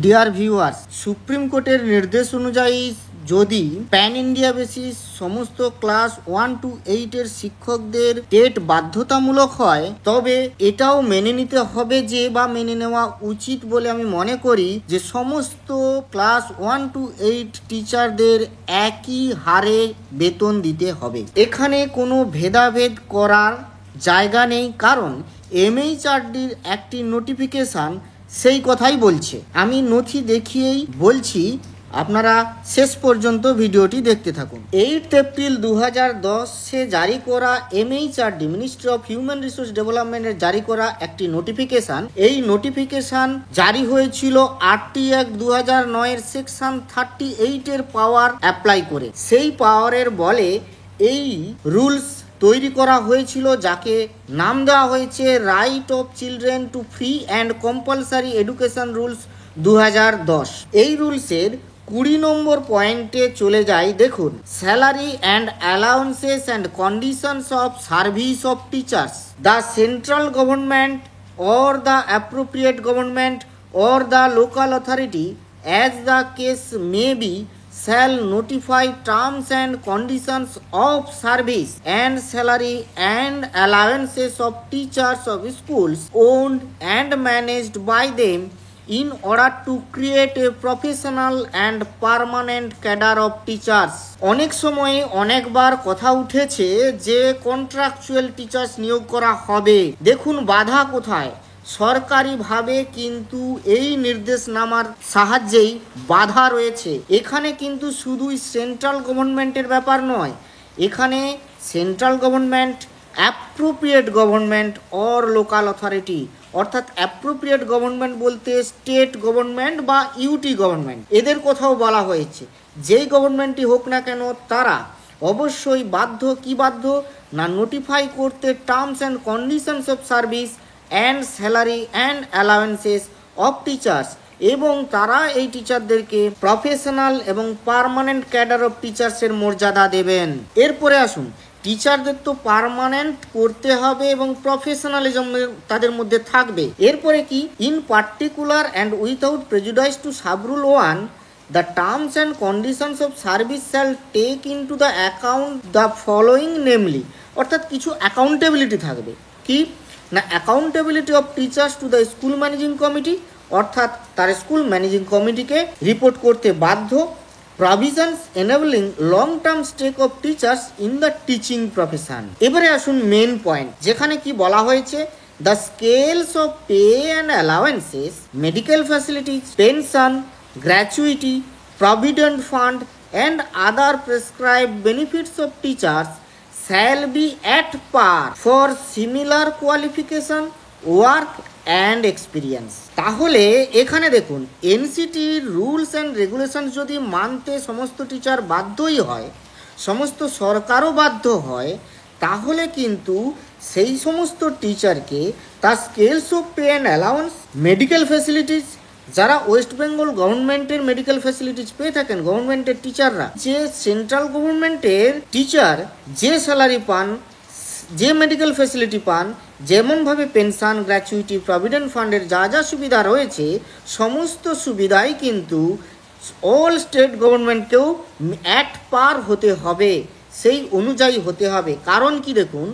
Dear viewers, supreme কোর্টের নির্দেশ অনুযায়ী যদি প্যান ইন্ডিয়া বেসিস সমস্ত ক্লাস 1 to 8 এর শিক্ষকদের টেট বাধ্যতামূলক হয়, তবে এটাও মেনে নিতে হবে যে বা মেনে নেওয়া উচিত বলে আমি মনে করি যে সমস্ত ক্লাস 1 to 8 টিচারদের একই হারে বেতন দিতে হবে। এখানে কোনো ভেদাভেদ করার জায়গা নেই, কারণ এমএইচআরডির একটি নোটিফিকেশান সেই কথাই বলছে। আমি নথি দেখিয়েই বলছি, আপনারা শেষ পর্যন্ত ভিডিওটি দেখতে থাকুন। 8 এপ্রিল 2010 জারি করা MHRD ministry of human resource ডেভেলপমেন্টের জারি করা একটি নোটিফিকেশান। এই নোটিফিকেশান জারি হয়েছিল 8/1/2009 সেকশন 38 পাওয়ার অ্যাপ্লাই করে। সেই পাওয়ারের বলে এই রুলস তৈরি করা হয়েছিল, যাকে নাম দেওয়া হয়েছে right of children to free and compulsory education rules 2010। এই রুলসের 20 নম্বর পয়েন্টে চলে যাই। দেখুন, salary and allowances and conditions of service of teachers, the central government or the appropriate government or the local authority as the case may be shall notify terms and conditions of service and salary and allowances of teachers of schools owned and managed by them in order to create a professional and permanent cadre of teachers। অনেক সময় অনেকবার কথা উঠেছে যে contractual teachers নিয়োগ করা হবে। দেখুন বাধা কোথায়। সরকারিভাবে কিন্তু এই নির্দেশনামার সাহায্যেই বাধা রয়েছে। এখানে কিন্তু শুধুই সেন্ট্রাল গভর্নমেন্টের ব্যাপার নয়, এখানে central government, appropriate government or local authority, অর্থাৎ অ্যাপ্রোপ্রিয়েট গভর্নমেন্ট বলতে স্টেট গভর্নমেন্ট বা ইউটি গভর্নমেন্ট, এদের কথাও বলা হয়েছে। যেই গভর্নমেন্টই হোক না কেন, তারা অবশ্যই বাধ্য, কি বাধ্য না, নোটিফাই করতে terms and conditions of service and salary and allowances of teachers, এবং তারা এই টিচারদেরকে প্রফেশনাল এবং পার্মানেন্ট ক্যাডার অফ টিচার্সের মর্যাদা দেবেন। এরপরে আসুন, টিচারদের তো পার্মানেন্ট করতে হবে এবং প্রফেশনালিজম তাদের মধ্যে থাকবে। এরপরে কি, in particular and without prejudice to subrule 1, the terms and conditions of service shall take into the account the following, namely, অর্থাৎ কিছু অ্যাকাউন্টেবিলিটি থাকবে। কি না, accountability of teachers to the school managing committee, অর্থাৎ তার স্কুল ম্যানেজিং কমিটিকে report করতে বাধ্য। Provisions enabling long term stake of teachers in the teaching profession. এবারে আসুন মেন পয়েন্ট, যেখানে কি বলা হয়েছে, the scales of pay and allowances, medical facilities, pension, gratuity, provident fund and other prescribed benefits of teachers shall be at par for similar qualification, work and experience। তাহলে এখানে দেখুন, এনসিটির rules and regulation যদি মানতে সমস্ত teacher বাধ্যই হয়, সমস্ত সরকারও বাধ্য হয়, তাহলে কিন্তু সেই সমস্ত টিচারকে তার scales of pay and allowance, medical facilities, যারা ওয়েস্ট বেঙ্গল গভর্নমেন্টের মেডিকেল ফ্যাসিলিটিস পেয়ে থাকেন গভর্নমেন্টের টিচাররা, যে সেন্ট্রাল গভর্নমেন্টের টিচার যে স্যালারি পান, যে মেডিকেল ফ্যাসিলিটি পান, যেমনভাবে পেনশন, গ্র্যাচুইটি, প্রভিডেন্ট ফান্ডের যা যা সুবিধা রয়েছে, সমস্ত সুবিধাই কিন্তু অল স্টেট গভর্নমেন্টকেও অ্যাট পার হতে হবে, সেই অনুযায়ী হতে হবে। কারণ কি, দেখুন,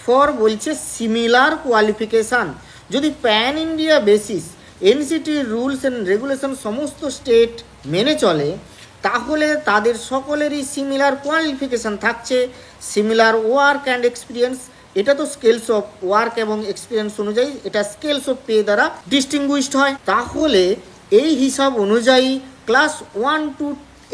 ফর বলছে সিমিলার কোয়ালিফিকেশান। যদি প্যান ইন্ডিয়া বেসিস এনসিটির রুলস অ্যান্ড রেগুলেশন সমস্ত স্টেট মেনে চলে, তাহলে তাদের সকলেরই সিমিলার কোয়ালিফিকেশান থাকছে, সিমিলার ওয়ার্ক অ্যান্ড এক্সপিরিয়েন্স। এটা তো স্কেলস অফ ওয়ার্ক এবং এক্সপিরিয়েন্স অনুযায়ী এটা স্কেলস অফ পে দ্বারা ডিস্টিংগুইশড হয়। তাহলে এই হিসাব অনুযায়ী ক্লাস 1 to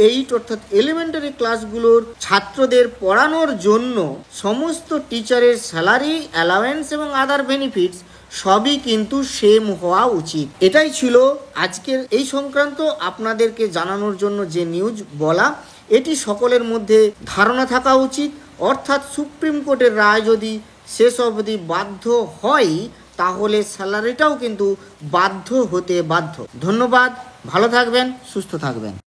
8 অর্থাৎ এলিমেন্টারি ক্লাসগুলোর ছাত্রদের পড়ানোর জন্য সমস্ত টিচারের স্যালারি, অ্যালাওয়েন্স এবং আদার বেনিফিটস সবই কিন্তু সেম হওয়া উচিত। এটাই ছিল আজকের এই সংক্রান্ত আপনাদেরকে জানানোর জন্য যে নিউজ বলা। এটি সকলের মধ্যে ধারণা থাকা উচিত, অর্থাৎ সুপ্রিম কোর্টের রায় যদি শেষ অবধি বাধ্য হয়, তাহলে স্যালারিটাও কিন্তু বাধ্য হতে বাধ্য। ধন্যবাদ, ভালো থাকবেন, সুস্থ থাকবেন।